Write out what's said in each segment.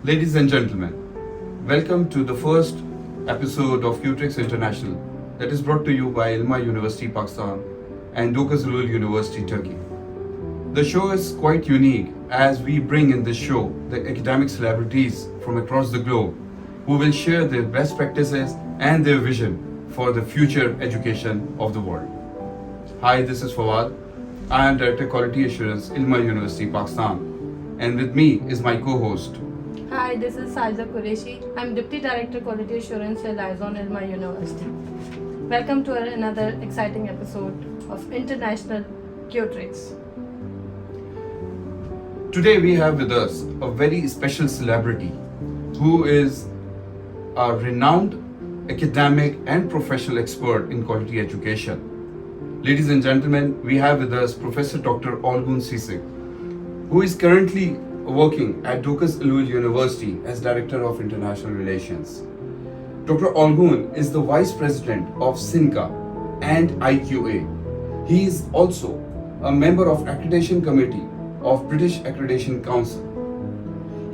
Ladies and gentlemen, welcome to the first episode of Qtrix International that is brought to you by ILMA University, Pakistan and Dokuz Eylul University, Turkey. The show is quite unique as we bring in this show the academic celebrities from across the globe who will share their best practices and their vision for the future education of the world. Hi, this is Fawad. I am Director Quality Assurance, ILMA University, Pakistan, and with me is my co-host. Hi, this is Sajda Qureshi. I'm Deputy Director Quality Assurance at ILMA University. Welcome to another exciting episode of International Qtrix. Today we have with us a very special celebrity who is a renowned academic and professional expert in quality education. Ladies and gentlemen, we have with us Professor Dr. Olgun Cicek, who is currently working at Dokuz Eylul University as Director of International Relations. Dr. Olgun is the Vice President of SINCA and IQA. He is also a member of Accreditation Committee of British Accreditation Council.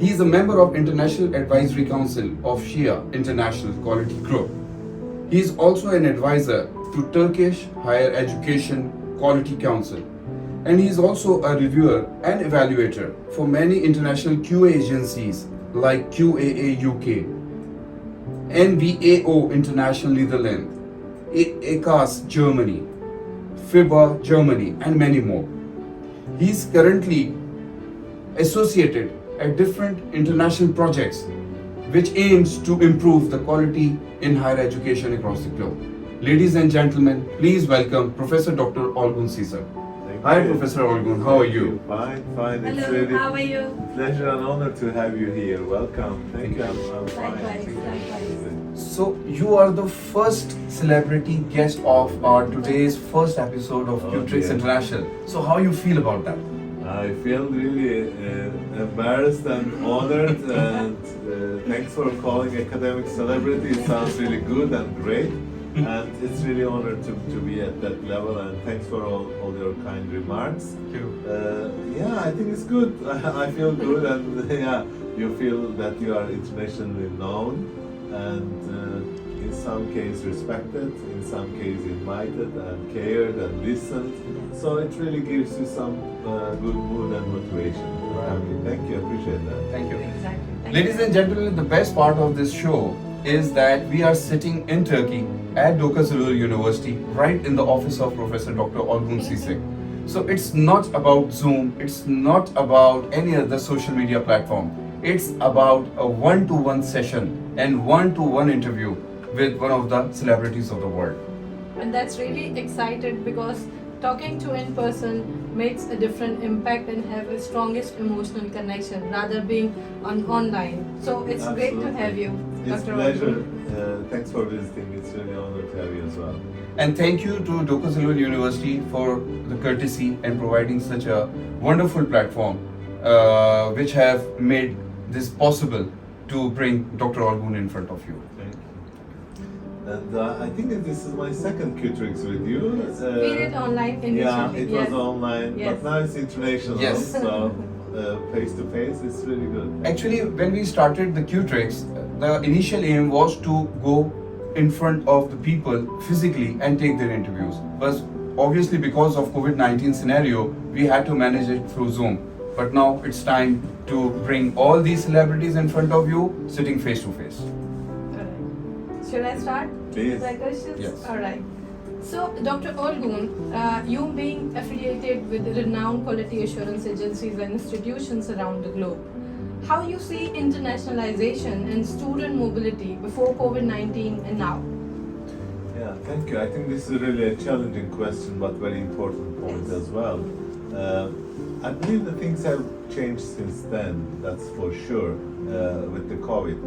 He is a member of International Advisory Council of Shia International Quality Group. He is also an advisor to Turkish Higher Education Quality Council, and he is also a reviewer and evaluator for many international QA agencies like QAA UK, NVAO International Netherlands, ECAS Germany, FIBA Germany, and many more. He is currently associated at different international projects which aims to improve the quality in higher education across the globe. Ladies and gentlemen, please welcome Professor Dr. Olgun Cicek. Hi, Professor Olgun. How are you? Fine. It's Hello, really how are you? pleasure and honor to have you here. Welcome. Thank you. I'm fine. Likewise. So, you are the first celebrity guest of our today's first episode of Qtrix yeah. International. So, how you feel about that? I feel really embarrassed and honored, and thanks for calling academic celebrity. It sounds really good and great. And it's really honored to be at that level, and thanks for all your kind remarks. Thank you. Yeah, I think it's good. I feel good, and yeah, you feel that you are internationally known, and in some case respected, in some case invited and cared and listened. So it really gives you some good mood and motivation. Thank you, appreciate that. Thank you. Exactly. Ladies and gentlemen, the best part of this show is that we are sitting in Turkey at Dokuz Eylul University, right in the office of Professor Dr. Olgun Cicek. So it's not about Zoom, it's not about any other social media platform. It's about a one-to-one session and one-to-one interview with one of the celebrities of the world. And that's really excited because talking to in person makes a different impact and have a strongest emotional connection rather being online. So it's great to have you, It's Dr. pleasure. Thanks for visiting. It's really an honor to have you as well. And thank you to Dokuz Eylul University for the courtesy and providing such a wonderful platform which have made this possible to bring Dr. Olgun in front of you. Thank you. And I think that this is my second Qtrix with you. We did online initially. Yeah, it was online, Yes. but now it's international. Yes. So face to face, it's really good. Actually, when we started the Qtrix, the initial aim was to go in front of the people physically and take their interviews. But obviously, because of COVID-19 scenario, we had to manage it through Zoom. But now it's time to bring all these celebrities in front of you, sitting face to face. Alright. Should I start? Please. My questions? Yes. Alright. So, Dr. Olgun, you being affiliated with renowned quality assurance agencies and institutions around the globe, how you see internationalization and student mobility before COVID-19 and now? Yeah, thank you. I think this is really a challenging question, but very important point as well. I believe that things have changed since then, that's for sure, with the COVID.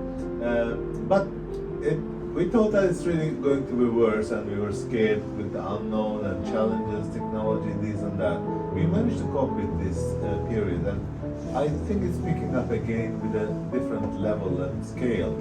But we thought that it's really going to be worse, and we were scared with the unknown and challenges, technology, this and that. We managed to cope with this period, and I think it's picking up again with a different level and scale.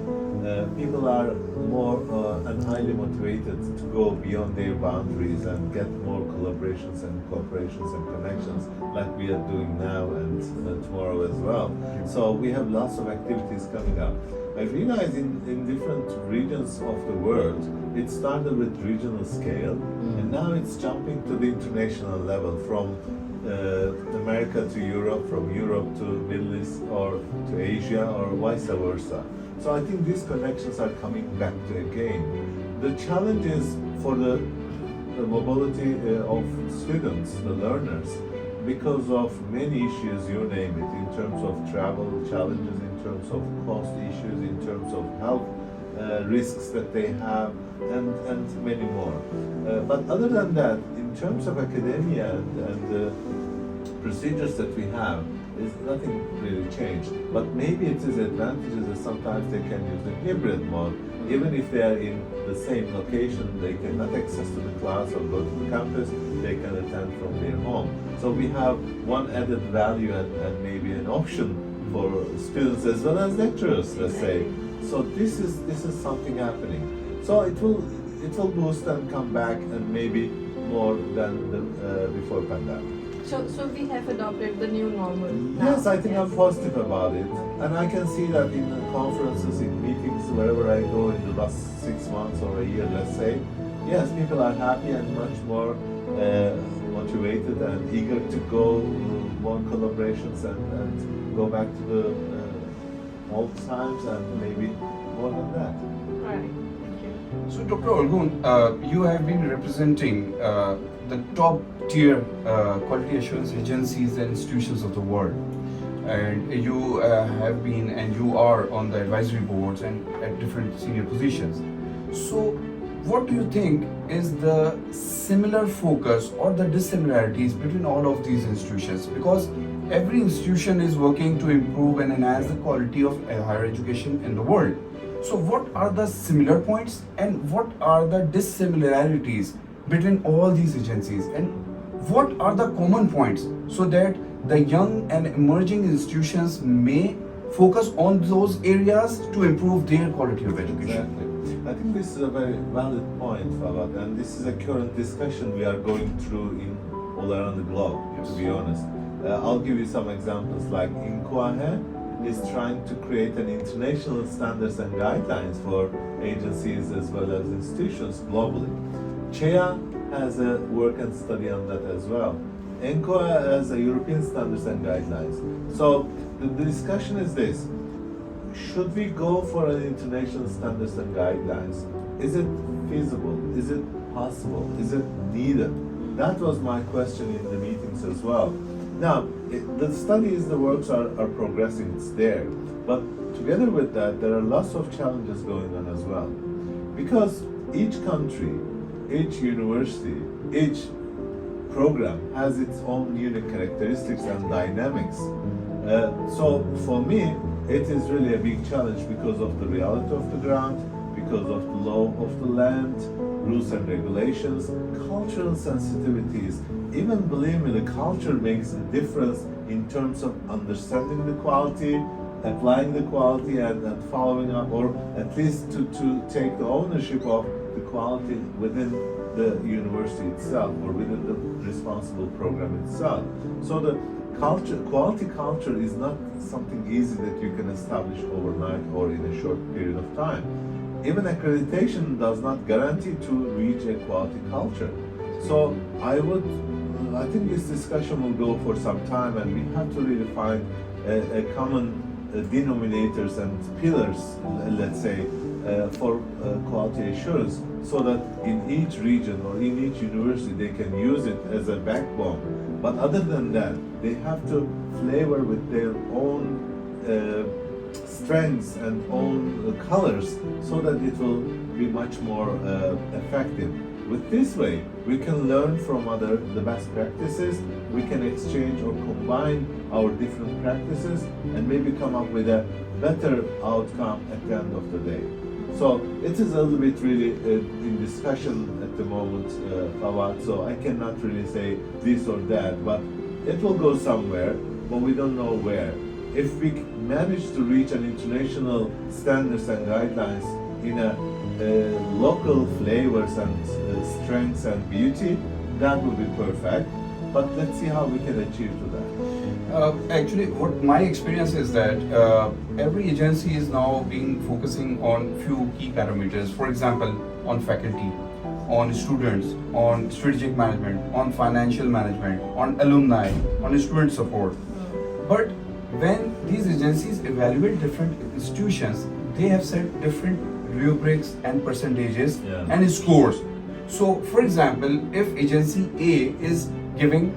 People are more and highly motivated to go beyond their boundaries and get more collaborations and cooperations and connections like we are doing now and tomorrow as well. So we have lots of activities coming up. I realize in different regions of the world, it started with regional scale and now it's jumping to the international level from America to Europe, from Europe to Middle East or to Asia or vice versa. So I think these connections are coming back to again. The challenge is for the mobility of students, the learners, because of many issues, you name it, in terms of travel challenges, in terms of cost issues, in terms of health risks that they have, and many more. But other than that, in terms of academia and the procedures that we have, is nothing really changed. But maybe it is advantages that sometimes they can use the hybrid mode. Even if they are in the same location, they cannot access to the class or go to the campus, they can attend from their home. So we have one added value and maybe an option for students as well as lecturers, let's say. So this is something happening. So it will boost and come back and maybe more than the before pandemic. So we have adopted the new normal now. Yes, I think I'm positive about it. And I can see that in conferences, in meetings, wherever I go in the last 6 months or a year, let's say, yes, people are happy and much more motivated and eager to go more collaborations and go back to the old times and maybe more than that. Right. Thank you. So, Dr. Olgun, you have been representing the top tier quality assurance agencies and institutions of the world, and you have been and you are on the advisory boards and at different senior positions. So what do you think is the similar focus or the dissimilarities between all of these institutions? Because every institution is working to improve and enhance the quality of higher education in the world. So what are the similar points and what are the dissimilarities between all these agencies, and what are the common points so that the young and emerging institutions may focus on those areas to improve their quality of education? Exactly. I think this is a very valid point, Fawad, and this is a current discussion we are going through in all around the globe, to be honest. I'll give you some examples, like INCOAHE is trying to create an international standards and guidelines for agencies as well as institutions globally. CHEA has a work and study on that as well. ENCOA has a European standards and guidelines. So the discussion is this: should we go for an international standards and guidelines? Is it feasible? Is it possible? Is it needed? That was my question in the meetings as well. Now, the studies, the works are progressing, it's there. But together with that, there are lots of challenges going on as well. Because each country, each university, each program has its own unique characteristics and dynamics. So for me, it is really a big challenge because of the reality of the ground, because of the law of the land, rules and regulations, cultural sensitivities. Even believe me, the culture makes a difference in terms of understanding the quality, applying the quality and following up, or at least to take the ownership of the quality within the university itself or within the responsible program itself. So the quality culture is not something easy that you can establish overnight or in a short period of time. Even accreditation does not guarantee to reach a quality culture. So I think this discussion will go for some time, and we have to really find a common denominators and pillars, let's say, for quality assurance, so that in each region or in each university they can use it as a backbone. But other than that, they have to flavor with their own strengths and own colors, so that it will be much more effective. With this way, we can learn from the best practices, we can exchange or combine our different practices and maybe come up with a better outcome at the end of the day. So it is a little bit really in discussion at the moment, Fawad, so I cannot really say this or that, but it will go somewhere. but we don't know where. If we manage to reach an international standards and guidelines in a local flavors and strengths and beauty, that would be perfect. But let's see how we can achieve to that. Actually, what my experience is that every agency is now being focusing on few key parameters. For example, on faculty, on students, on strategic management, on financial management, on alumni, on student support. But when these agencies evaluate different institutions, they have set different rubrics and percentages and scores. So, for example, if agency A is giving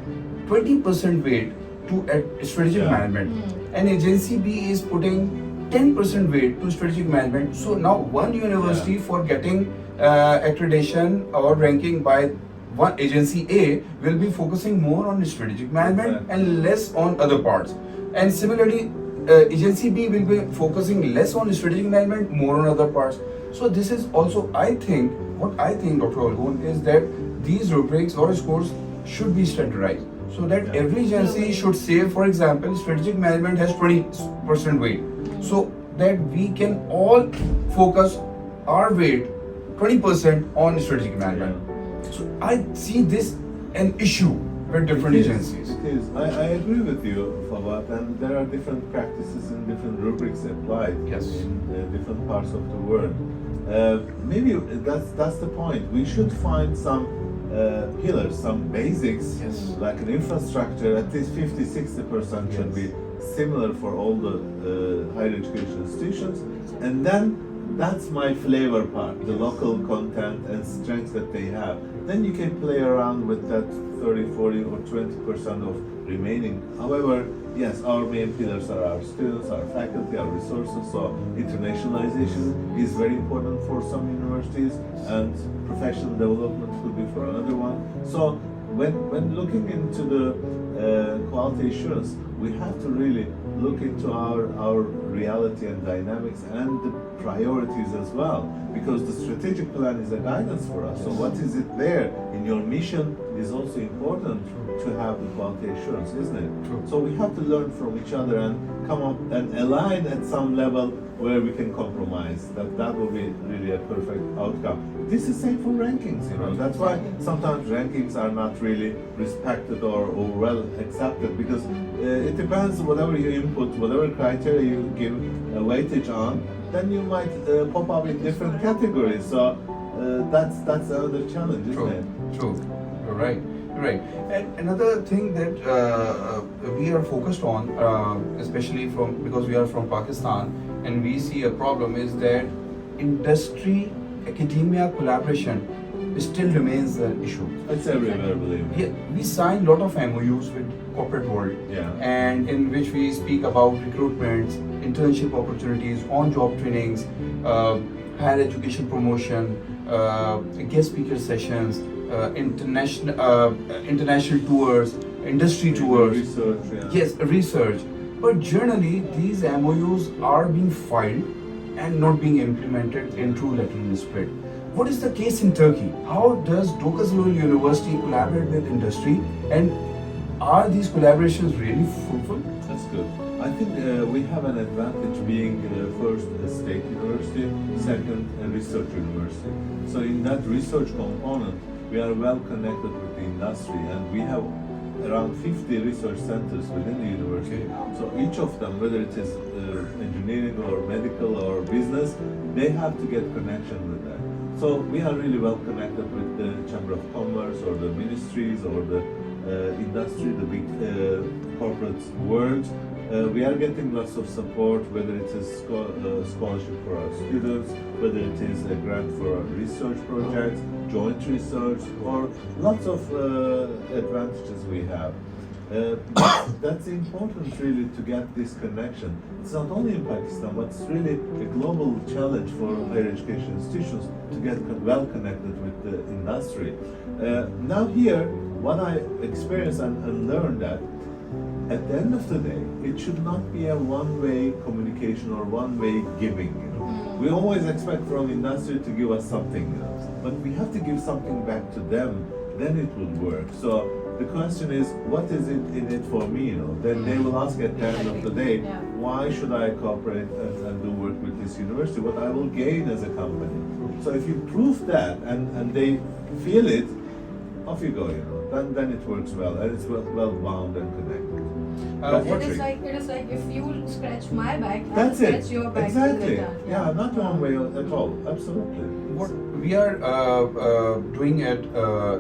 20% weight to strategic management, and agency B is putting 10% weight to strategic management. So now one university for getting accreditation or ranking by one agency A will be focusing more on strategic management and less on other parts. And similarly, agency B will be focusing less on strategic management, more on other parts. So this is also, I think, what I think, Dr. Olgun, is that these rubrics or scores should be standardized. So that every agency should say, for example, strategic management has 20% weight. So that we can all focus our weight 20% on strategic management. So I see this an issue with different agencies. It is. I agree with you, Fawad, and there are different practices and different rubrics applied in different parts of the world. Maybe that's the point. We should find some pillars, some basics, like an infrastructure, at least 50-60% should be similar for all the higher education institutions. And then that's my flavor part, the local content and strengths that they have. Then you can play around with that 30, 40 or 20% of remaining. However, yes, our main pillars are our students, our faculty, our resources. So internationalization is very important for some universities, and professional development could be for another one. So when looking into the quality assurance, we have to really look into our reality and dynamics and the priorities as well, because the strategic plan is a guidance for us. So what is it there in your mission is also important to have the quality assurance, isn't it? So we have to learn from each other and come up and align at some level where we can compromise. That will be really a perfect outcome. This is same for rankings, you know. That's why sometimes rankings are not really respected or well accepted, because it depends whatever you input, whatever criteria you give a weightage on, then you might pop up in different categories. So that's another challenge, isn't it? True. You're right. You're right. And another thing that we are focused on, especially because we are from Pakistan, and we see a problem is that industry academia collaboration still remains an issue. It's everywhere, believe me. Yeah, we sign a lot of MOUs with corporate world, and in which we speak about recruitments, internship opportunities, on-job trainings, higher education promotion, guest speaker sessions, international tours, industry tours. Research, Yes, research. But generally, these MOUs are being filed and not being implemented in true lateral spirit. What is the case in Turkey? How does Dokuz Eylul University collaborate with industry, and are these collaborations really fruitful? That's good. I think we have an advantage being first a state university, second a research university. So in that research component, we are well connected with the industry, and we have around 50 research centers within the university. So each of them, whether it is engineering or medical or business, they have to get connection with that. So we are really well connected with the Chamber of Commerce or the ministries or the industry, the big corporate world. We are getting lots of support, whether it is scholarship for our students, whether it is a grant for our research projects, joint research, or lots of advantages we have. That's important really to get this connection. It's not only in Pakistan, but it's really a global challenge for higher education institutions to get well connected with the industry. Now here, what I experienced and learned that at the end of the day, it should not be a one-way communication or one-way giving. You know, we always expect from industry to give us something, but we have to give something back to them. Then it will work. So The question is, what is it in it for me? You know, then they will ask at the end of the day, Yeah. why should I cooperate and do work with this university? What I will gain as a company. So if you prove that and they feel it, off you go. You know, then it works well and it's well bound and connected. What- It is like if you scratch my back, I That's scratch it. your back Exactly. in return. Yeah, not one way at all. Absolutely. What we are doing at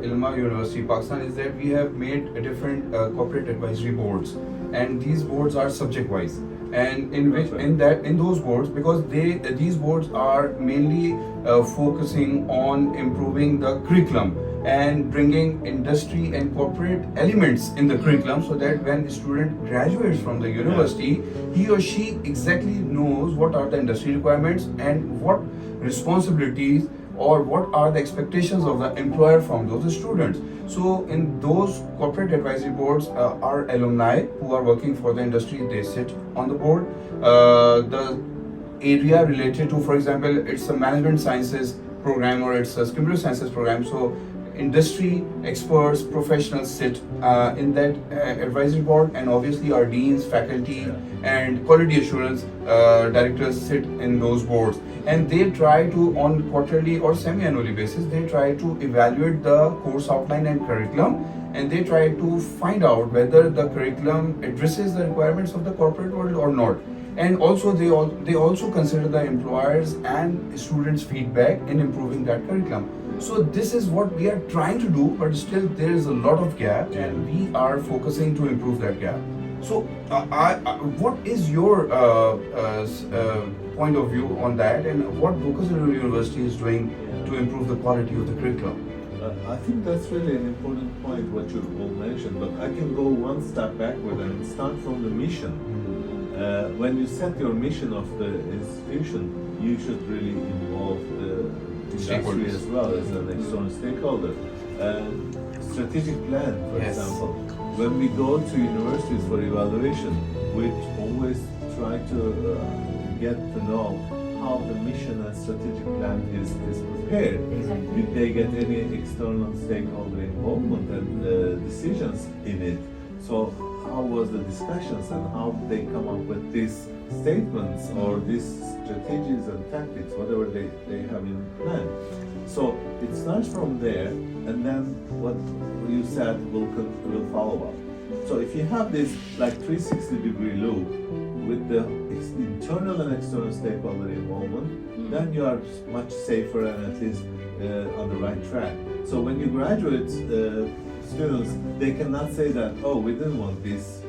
ILMA University, Pakistan, is that we have made a different corporate advisory boards, and these boards are subject-wise. And in which in those boards, because these boards are mainly focusing on improving the curriculum and bringing industry and corporate elements in the curriculum, so that when a student graduates from the university, he or she exactly knows what are the industry requirements and what responsibilities or what are the expectations of the employer from those students. So in those corporate advisory boards, our alumni who are working for the industry, they sit on the board. The area related to, for example, it's a management sciences program or it's a computer sciences program, so industry experts, professionals sit in that advisory board, and obviously our deans, faculty, and quality assurance directors sit in those boards, and they try to, on quarterly or semi-annually basis, they try to evaluate the course outline and curriculum, and they try to find out whether the curriculum addresses the requirements of the corporate world or not. And also they also consider the employers and students' feedback in improving that curriculum. So this is what we are trying to do, but still there is a lot of gap, and we are focusing to improve that gap. So, what is your point of view on that, and what Dokuz Eylul University is doing to improve the quality of the curriculum? I think that's really an important point what you all mentioned, but I can go one step backward and start from the mission. When you set your mission of the institution, you should really involve the industry as well as an external stakeholder. Strategic plan, for example. When we go to universities for evaluation, we always try to get to know how the mission and strategic plan is prepared. Exactly. Did they get any external stakeholder involvement and decisions in it? So how was the discussions and how did they come up with these statements or these strategies and tactics, whatever they have in plan? So it starts from there, and then what you said will follow up. So if you have this like 360-degree loop with the internal and external stakeholder involvement, then you are much safer and at least on the right track. So when you graduate students, they cannot say that, oh, we didn't want this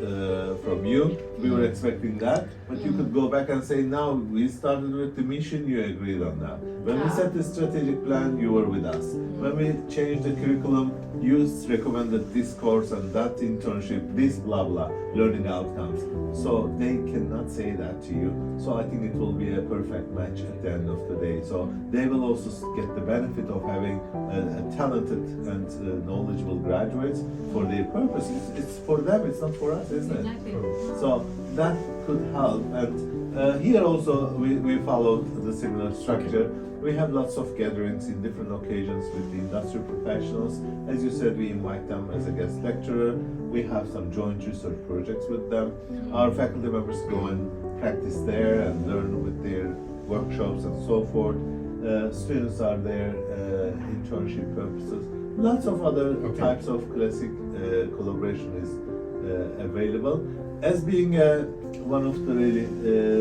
from you, we were expecting that, but you could go back and say, now we started with the mission, you agreed on that. When we set the strategic plan, you were with us. When we changed the curriculum, you recommended this course and that internship, this blah blah, learning outcomes. So they cannot say that to you. So I think it will be a perfect match at the end of the day. So they will also get the benefit of having a talented and knowledgeable graduates for their purposes. It's for them, it's not for us, isn't it? Exactly. So that could help. And here also we followed the similar structure. We have lots of gatherings in different occasions with the industry professionals. As you said, we invite them as a guest lecturer. We have some joint research projects with them. Our faculty members go and practice there and learn with their workshops and so forth. Students are there, internship purposes. Lots of other types of classic collaboration is available. As being one of the really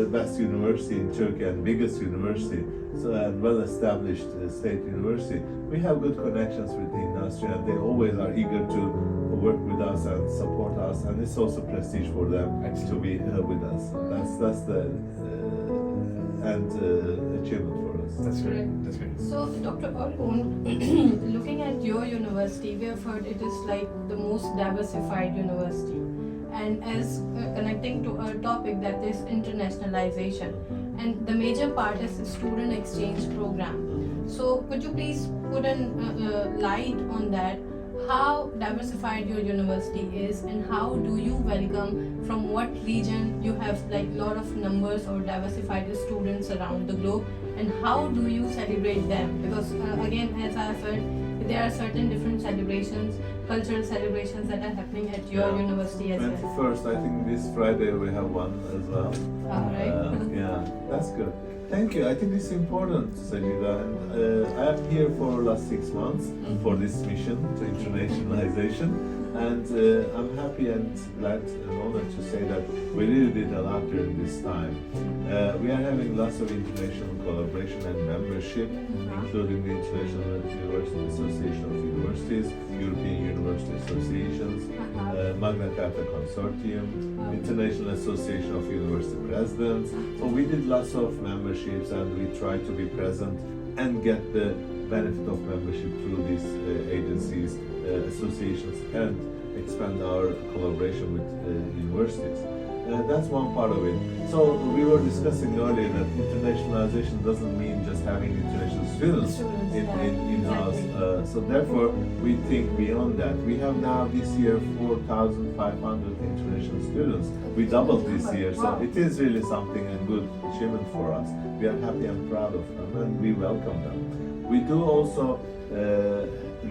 best university in Turkey and biggest university, so and well-established state university, we have good connections with the industry, and they always are eager to work with us and support us, and it's also prestige for them to be with us. That's the achievement for us. That's great. That's great. So, Dr. Olgun, looking at your university, we have heard it is like the most diversified university. And as connecting to our topic, that is internationalization, and the major part is the student exchange program. So, could you please put a light on that? How diversified your university is, and how do you welcome from what region you have like lot of numbers or diversified students around the globe, and how do you celebrate them? Because again, as I have heard, there are certain different celebrations, cultural celebrations that are happening at your Yeah. university as well. 21st, I think this Friday we have one as well. All right. Yeah, that's good. Thank you. I think it's important, Sajida, and I am here for last 6 months for this mission to internationalization, and I'm happy and glad and honored to say that we really did a lot during this time. We are having lots of international collaboration and membership, including the International University Association of Universities, European University Associations, Magna Carta Consortium, International Association of University Presidents. So we did lots of memberships and we try to be present and get the benefit of membership through these agencies, associations, and expand our collaboration with universities. That's one part of it. So we were discussing earlier that internationalization doesn't mean just having international students in-house. So therefore, we think beyond that. We have now this year 4,500 international students. We doubled this year, so it is really something a good achievement for us. We are happy and proud of them, and we welcome them. We do also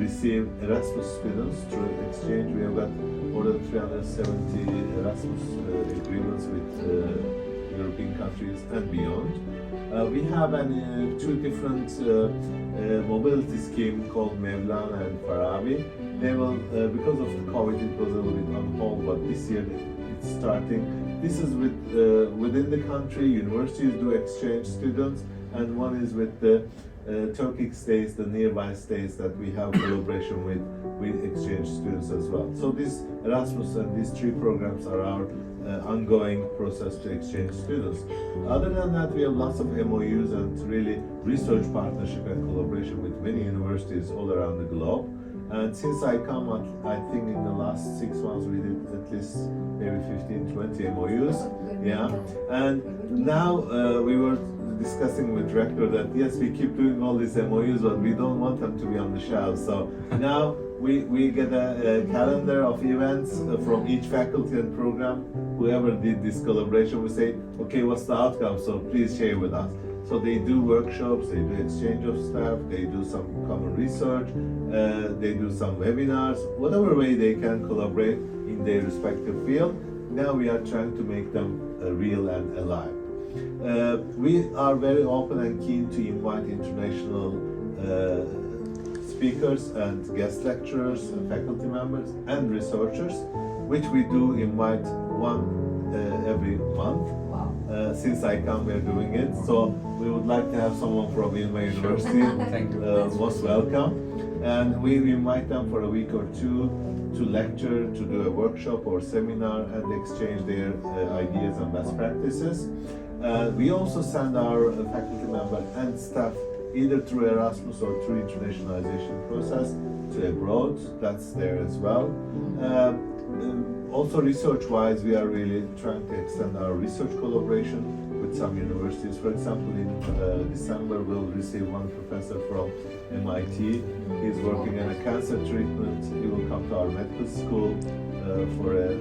receive Erasmus students through exchange. We have got more than 370 Erasmus agreements with European countries and beyond. We have two different mobility schemes called Mevlana and Farabi. They will, because of the COVID, it was a little bit on hold, but this year it's starting. This is with within the country. Universities do exchange students, and one is with the Turkic states, the nearby states that we have collaboration with, we exchange students as well. So this Erasmus and these three programs are our ongoing process to exchange students. Other than that, we have lots of MOUs and really research partnership and collaboration with many universities all around the globe. And since I come, I think in the last 6 months we did at least maybe 15, 20 MOUs. Yeah. And now we were discussing with Rector that yes, we keep doing all these MOUs, but we don't want them to be on the shelf. So now we get a calendar of events from each faculty and program. Whoever did this collaboration, we say, okay, what's the outcome? So please share with us. So they do workshops, they do exchange of staff, they do some common research, they do some webinars, whatever way they can collaborate in their respective field. Now we are trying to make them real and alive. We are very open and keen to invite international speakers and guest lecturers, faculty members, and researchers, which we do invite one every month. Since I come, we are doing it. So we would like to have someone from ILMA University. Thank you. Most welcome. And we invite them for a week or two to lecture, to do a workshop or seminar and exchange their ideas and best practices. We also send our faculty members and staff either through Erasmus or through internationalization process to abroad. That's there as well. Also research-wise, we are really trying to extend our research collaboration with some universities. For example, in December, we'll receive one professor from MIT. He's working on a cancer treatment. He will come to our medical school for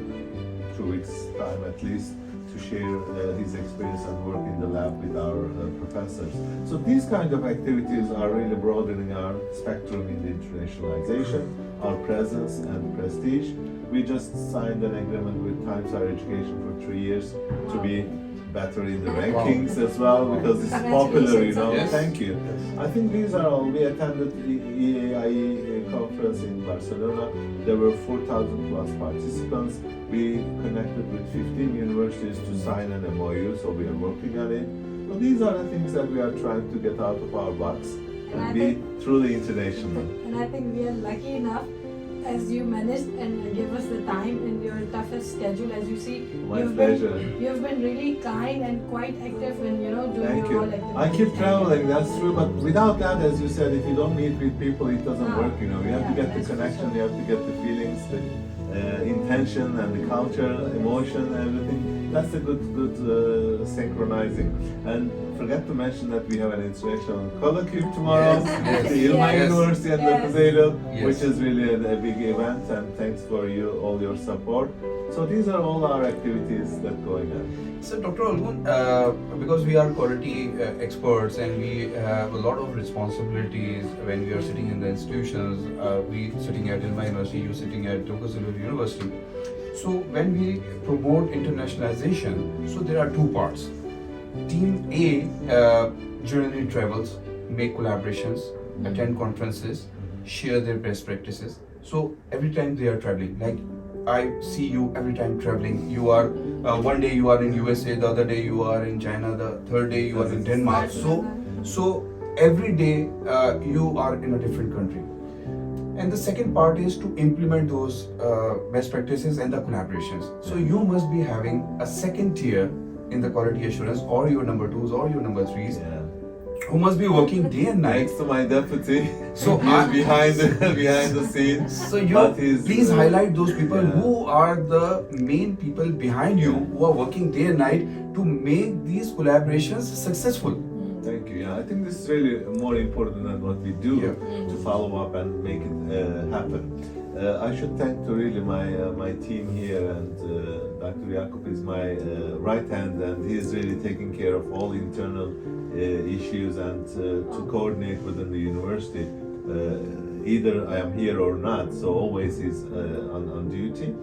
2 weeks' time at least to share his experience and work in the lab with our professors. So these kind of activities are really broadening our spectrum in the internationalization, our presence and prestige. We just signed an agreement with Times Higher Education for 3 years to be better in the rankings as well, because it's popular, you know. Yes. Thank you. I think these are all. We attended the EAIE conference in Barcelona. There were 4,000 plus participants. We connected with 15 universities to sign an MOU, so we are working on it. So these are the things that we are trying to get out of our box and be truly international. And I think we are lucky enough, as you managed and gave us the time in your toughest schedule. As you see, My pleasure. You've been really kind and quite active in doing Thank your you. all activities. I keep traveling, that's true, but without that, as you said, if you don't meet with people, it doesn't work, you know. You have to get the connection, you have to get the feelings, intention and the culture, emotion, everything. That's a good synchronizing. And forget to mention that we have an international colloquium tomorrow Yes, at yes. the ILMA Yes. University and Yes. Dokuz Eylul, Yes. which is really a big event, and thanks for all your support. So these are all our activities that going on. So, Dr. Olgun, because we are quality experts and we have a lot of responsibilities when we are sitting in the institutions, we sitting at ILMA University, you sitting at Dokuz Eylul University. So, when we promote internationalization, so there are two parts. Team A generally travels, make collaborations, attend conferences, share their best practices. So, every time they are traveling, like I see you every time traveling. You are one day you are in USA, the other day you are in China, the third day you are in Denmark. So every day you are in a different country. And the second part is to implement those best practices and the collaborations. So you must be having a second tier in the quality assurance, or your number twos or your number threes, who must be working day and night. Thanks to my deputy. So He's behind the scenes. So you but he's, please highlight those people yeah. who are the main people behind you, who are working day and night to make these collaborations successful. Thank you. Yeah, I think this is really more important than what we do to follow up and make it happen. I should thank to really my team here, and Dr. Jakub is my right hand, and he is really taking care of all internal issues and to coordinate within the university. Either I am here or not, so always he's on duty.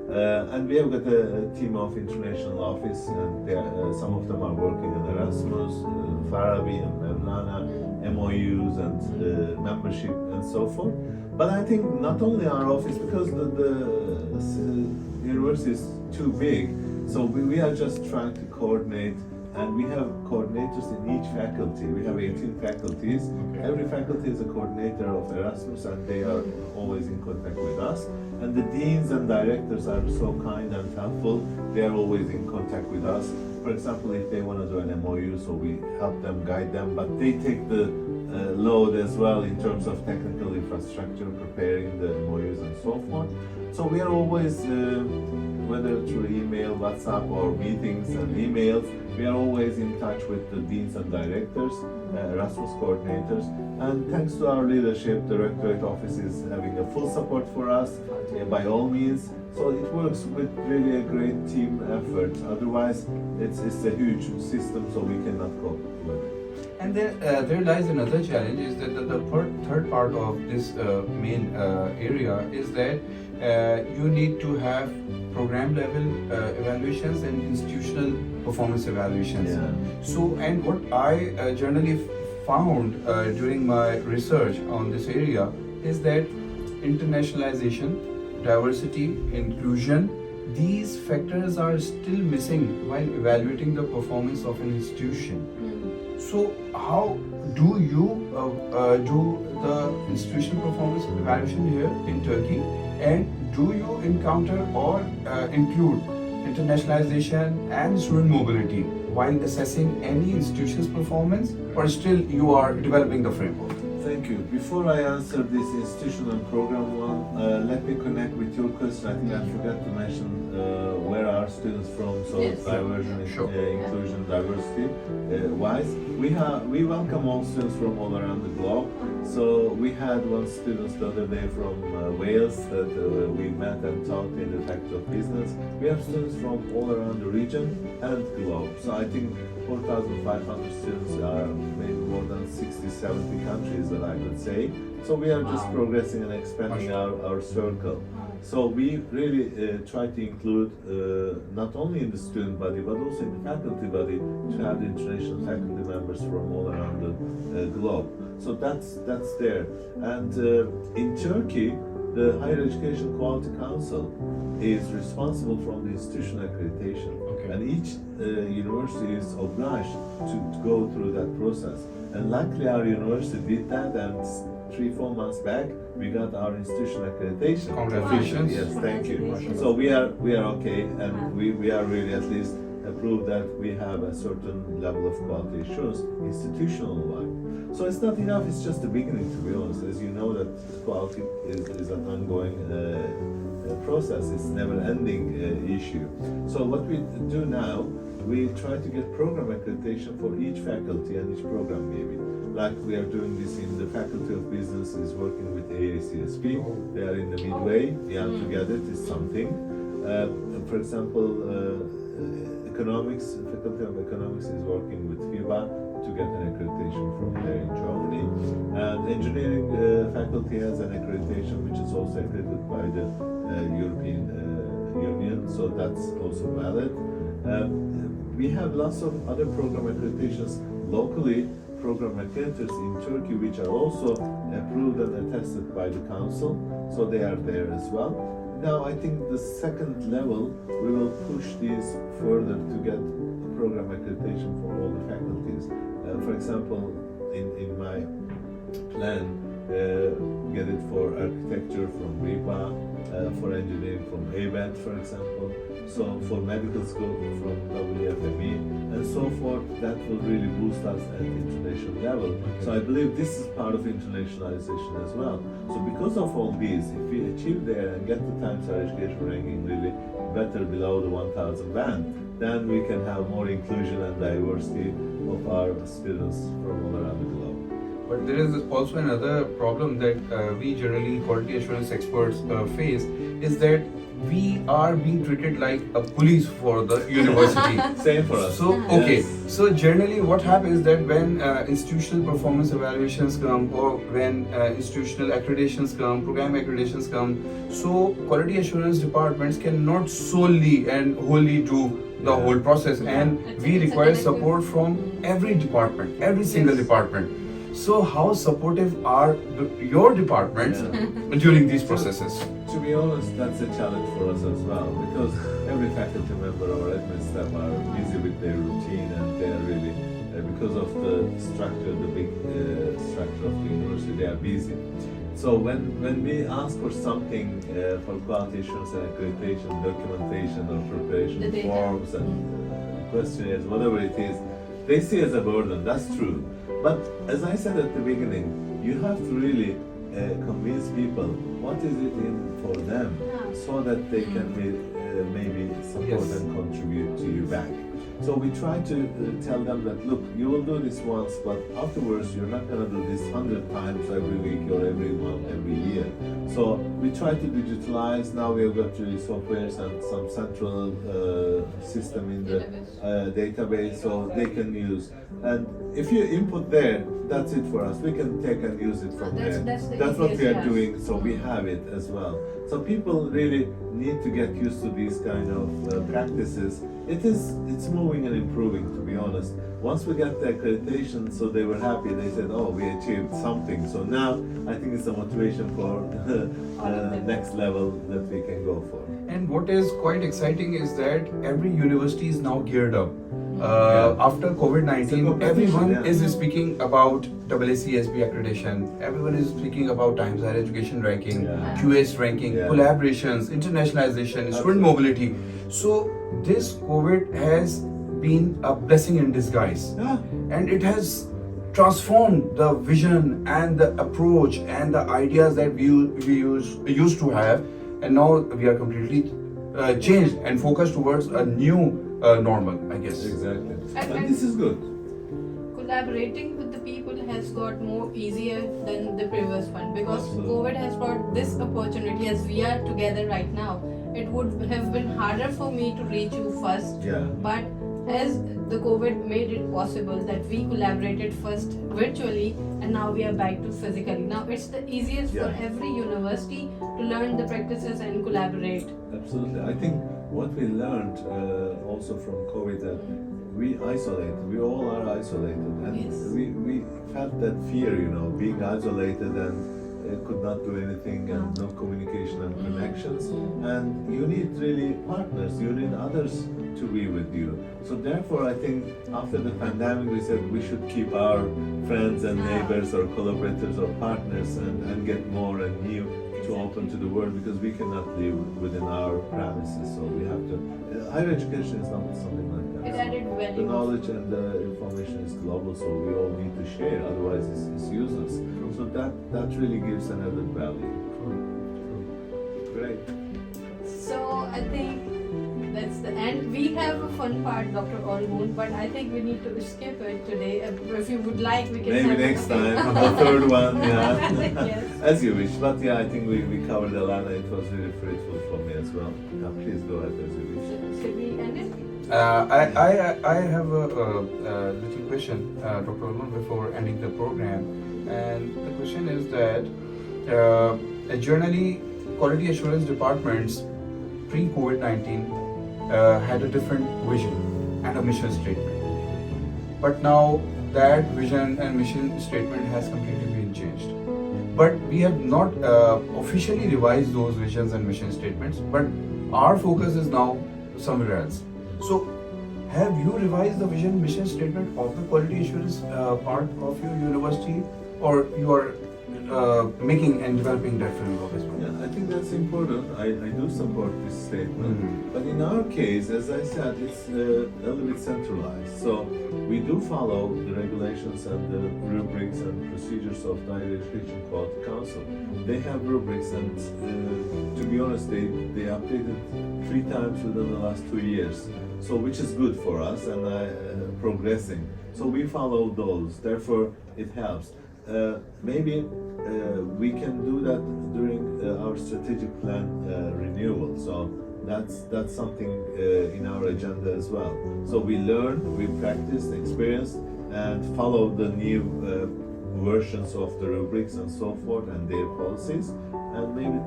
And we have got a team of international office, and some of them are working in Erasmus, Farabi and Mevlana, MOUs and membership and so forth. But I think not only our office, because the university is too big, so we are just trying to coordinate, and we have coordinators in each faculty. We have 18 faculties. Okay. Every faculty is a coordinator of Erasmus, and they are always in contact with us. And the deans and directors are so kind and helpful. They are always in contact with us. For example, if they want to do an MOU, so we help them, guide them, but they take the load as well in terms of technical infrastructure, preparing the MOUs and so forth. So we are always, whether through email, WhatsApp, or meetings and emails, we are always in touch with the deans and directors, Erasmus coordinators, and thanks to our leadership, the Rectorate office is having a full support for us by all means. So it works with really a great team effort. Otherwise, it's a huge system, so we cannot cope with it. And there lies another challenge, is that the third part of this main area is that you need to have program level evaluations and institutional performance evaluations. Yeah. So, and what I generally found during my research on this area is that internationalization, diversity, inclusion, these factors are still missing while evaluating the performance of an institution. So how do you do the institutional performance evaluation here in Turkey, and do you encounter or include internationalization and student mobility while assessing any institution's performance, or still you are developing the framework? Thank you. Before I answer this institutional program one, let me connect with your question. I think I forgot to mention where are students from, so Yes. diversion, Sure. inclusion, diversity wise. We welcome all students from all around the globe. So we had one student the other day from Wales that we met and talked in the Faculty of Business. We have students from all around the region and globe. So I think 4,500 students are maybe more than 60, 70 countries that I would say. So we are just progressing and expanding our circle. So we really try to include not only in the student body but also in the faculty body to have the international faculty members from all around the globe. So that's there. And in Turkey, the Higher Education Quality Council is responsible from the institutional accreditation. Okay. And each university is obliged to go through that process. And luckily our university did that, and 3-4 months back we got our institutional accreditation. Congratulations. Yes, thank you. So we are okay, and we are really at least prove that we have a certain level of quality assurance institutional wide. So it's not enough, it's just the beginning, to be honest. As you know that quality is an ongoing process. It's never-ending issue. So what we do now, we try to get program accreditation for each faculty and each program maybe. Like we are doing this in the Faculty of Business is working with AACSP. They are in the midway. Yeah, together it is something. For example, economics, Faculty of Economics is working with FIBA to get an accreditation from there in Germany. And engineering faculty has an accreditation which is also accredited by the European Union, so that's also valid. We have lots of other program accreditations locally, program accreditors in Turkey, which are also approved and attested by the council, so they are there as well. Now I think the second level, we will push these further to get program accreditation for all the faculties. For example, in my plan, get it for architecture from RIPA, for engineering from ABET, for example, so for medical school from WFME, and so forth. That will really boost us at the international level. So I believe this is part of internationalization as well. So because of all these, if we achieve there and get the Times Higher Education ranking really better below the 1000 band, then we can have more inclusion and diversity of our students from all around the globe. But there is also another problem that we generally quality assurance experts face, is that we are being treated like a police for the university. Same for us. So, okay. Yes. So generally what happens that when institutional performance evaluations come, or when institutional accreditations come, program accreditations come, so quality assurance departments cannot solely and wholly do the whole process, and we require support from every department, every single department. So how supportive are your departments during these processes? To be honest, that's a challenge for us as well, because every faculty member or admin staff are busy with their routine, and they are really, because of the structure, the big structure of the university, they are busy. So when we ask for something for quality assurance and accreditation, documentation or preparation forms and questionnaires, whatever it is, they see as a burden. That's true. But as I said at the beginning, you have to really convince people what is it in for them, so that they can maybe support and contribute to you back. So we try to tell them that, look, you will do this once, but afterwards you're not going to do this 100 times every week or every month, every year. So we try to digitalize. Now we have got really softwares and some central system in the database, so they can use. And if you input there, that's it for us. We can take and use it from there. That's what we are doing, so we have it as well. So people really need to get used to these kind of practices. It's moving and improving, to be honest. Once we got the accreditation, so they were happy. They said, "Oh, we achieved something." So now I think it's a motivation for next level that we can go for. And what is quite exciting is that every university is now geared up. After COVID-19, everyone is speaking about AACSB accreditation. Everyone is speaking about Times Higher Education ranking, QS ranking, collaborations, internationalization, student mobility. So this COVID has been a blessing in disguise, and it has transformed the vision and the approach and the ideas that we used to have, and now we are completely changed and focused towards a new normal, I guess. Exactly. And this is good. Collaborating with the people has got more easier than the previous one, because COVID has brought this opportunity. As we are together right now, it would have been harder for me to reach you first. But as the COVID made it possible that we collaborated first virtually, and now we are back to physically. Now it's the easiest for every university to learn the practices and collaborate. Absolutely. I think what we learned also from COVID, that we all are isolated, and we felt that fear, being isolated and could not do anything, and no communication and connections. And you need really partners, you need others to be with you. So therefore I think after the pandemic we said we should keep our friends and neighbors or collaborators or partners and get more and new to open to the world, because we cannot live within our premises. So we have to. Higher education is not something like that. It added value. The knowledge and the information is global, so we all need to share. Otherwise, it's useless. So that really gives an added value. Great. So I think that's the end. We have a fun part, Dr. Olgun, but I think we need to skip it today. If you would like, we can Maybe have next it. time, the third one, yeah. Yes. As you wish. But yeah, I think we covered a lot, and it was really fruitful for me as well. Yeah, please go ahead as you wish. Should we end it? I have a little question, Dr. Olgun, before ending the program. And the question is that generally quality assurance departments pre-COVID-19 had a different vision and a mission statement. But now that vision and mission statement has completely been changed. But we have not officially revised those visions and mission statements, but our focus is now somewhere else. So, have you revised the vision mission statement of the quality assurance part of your university, or you are making and developing that framework as well? Yeah, I think that's important. I do support this statement. But in our case, as I said, it's a little bit centralized. So we do follow the regulations and the rubrics and procedures of the Higher Education Quality Council. They have rubrics, and to be honest, they updated 3 times within the last 2 years. So which is good for us and progressing. So we follow those. Therefore, it helps. Maybe we can do that during our strategic plan renewal. So that's something in our agenda as well. So we learn, we practice, experience, and follow the new versions of the rubrics and so forth and their policies. And maybe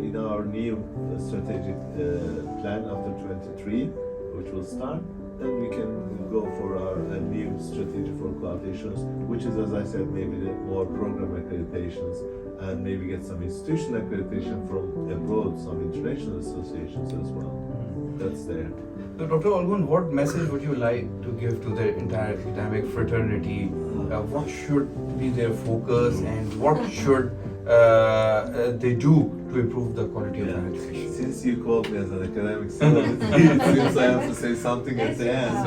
in our new strategic plan after 23, which will start, then we can go for our new strategy for quality assurance, which is, as I said, maybe the more program accreditations, and maybe get some institutional accreditation from abroad, some international associations as well. That's there. So, Dr. Olgun, what message would you like to give to the entire academic fraternity? What should be their focus, and what should they do to improve the quality of their education? Since you called me as an academic celebrity, it seems I have to say something at the end.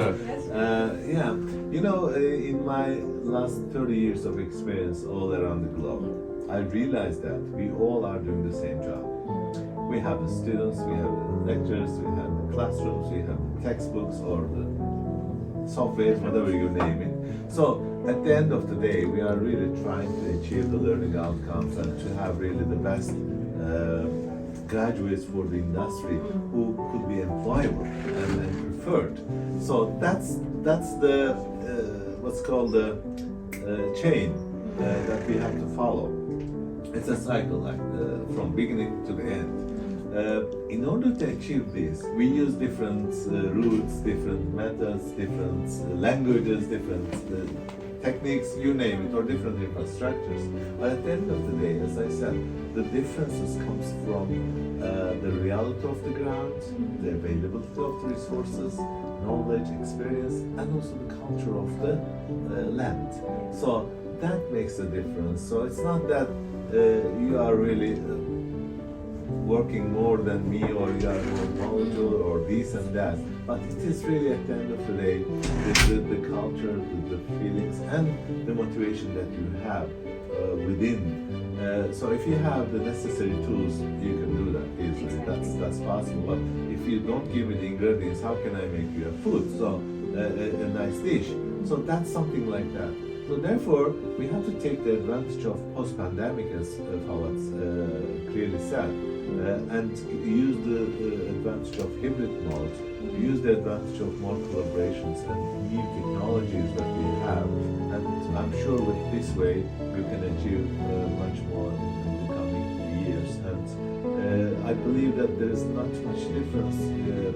Yeah, you know, in my last 30 years of experience all around the globe, I realized that we all are doing the same job. We have the students, we have the lecturers, we have the classrooms, we have the textbooks or the software, whatever you name it. So at the end of the day, we are really trying to achieve the learning outcomes and to have really the best graduates for the industry who could be employable and preferred. So that's the what's called the chain that we have to follow. It's a cycle, like from beginning to the end. In order to achieve this, we use different routes, different methods, different languages, different techniques, you name it, or different infrastructures. But at the end of the day, as I said, the differences comes from the reality of the ground, the availability of the resources, knowledge, experience, and also the culture of the land. So that makes a difference. So it's not that you are really working more than me, or you are more knowledgeable, or this and that. But it is really at the end of the day, the culture, the feelings, and the motivation that you have within. So if you have the necessary tools, you can do that easily. That's possible. But if you don't give me the ingredients, how can I make you a food? So a nice dish. So that's something like that. So therefore, we have to take the advantage of post-pandemic, as Fawad clearly said, and use the advantage of hybrid mode, use the advantage of more collaborations and new technologies that we have. And I'm sure with this way, we can achieve much more in the coming years. And I believe that there is not much difference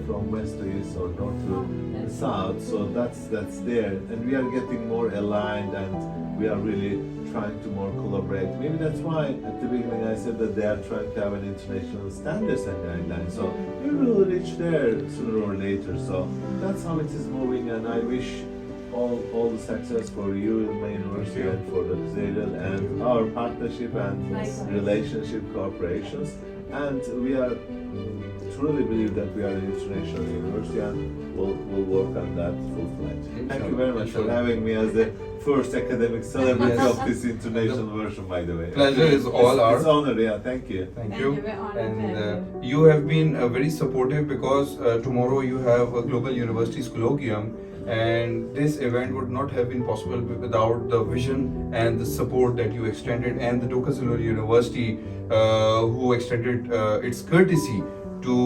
from west to east or north to south. So that's there, and we are getting more aligned, and we are really trying to more collaborate. Maybe that's why at the beginning I said that they are trying to have an international standards and guidelines. So we will reach there sooner or later. So that's how it is moving, and I wish all the success for you, ILMA University, and for Dokuz Eylul, and our partnership and Likewise. relationship cooperations. And we are truly believe that we are an international university, and we'll work on that full-fledged. Thank you very much for having me as the first academic celebrity Yes. of this international version, by the way. Pleasure is all It's ours. honor, yeah. Thank you. Thank Thank you. you, we're honored to And have you have been very supportive because tomorrow you have a Global Universities Colloquium, and this event would not have been possible without the vision and the support that you extended, and the Dokuz Eylul University who extended its courtesy to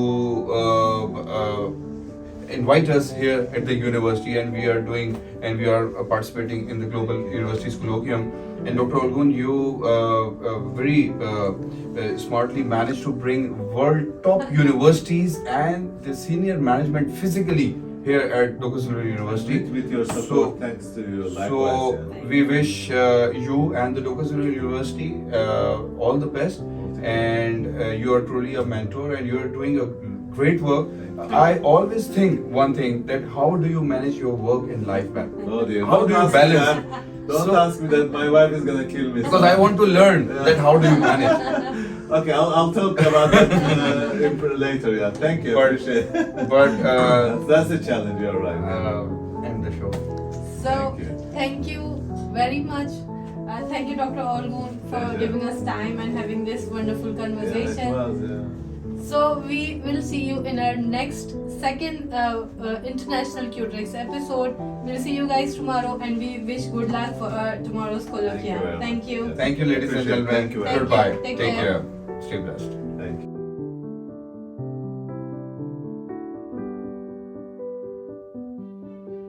invite us here at the university, and we are participating in the Global Universities Colloquium. And Dr. Olgun, you very smartly managed to bring world top universities and the senior management physically here at Dokuz Eylul University. With your support, So- thanks to you. So Likewise. yeah. we wish you and the Dokuz Eylul University all the best, and you are truly a mentor, and you are doing a great work. Thank you. I always think one thing, that how do you manage your work and life, man? Oh dear. How Don't do you ask me balance? that. Don't So- ask me that. My wife is gonna kill me. Because I want to learn that how do you manage. Okay, I'll talk about that later. Yeah, thank you. But- Appreciate it. But That's a challenge. You're right. end the show. So, Thank you. thank you very much. Thank you, Dr. Olgun, for Pleasure. giving us time and having this wonderful Yeah, conversation. it was, yeah. So, we will see you in our next second International Qtrix episode. We'll see you guys tomorrow, and we wish good luck for tomorrow's colloquium. very much. Thank you. Yes. Thank you, ladies and Appreciate it. gentlemen. Thank you very much. Goodbye. Take Take care. care. Stay blessed. Thank you.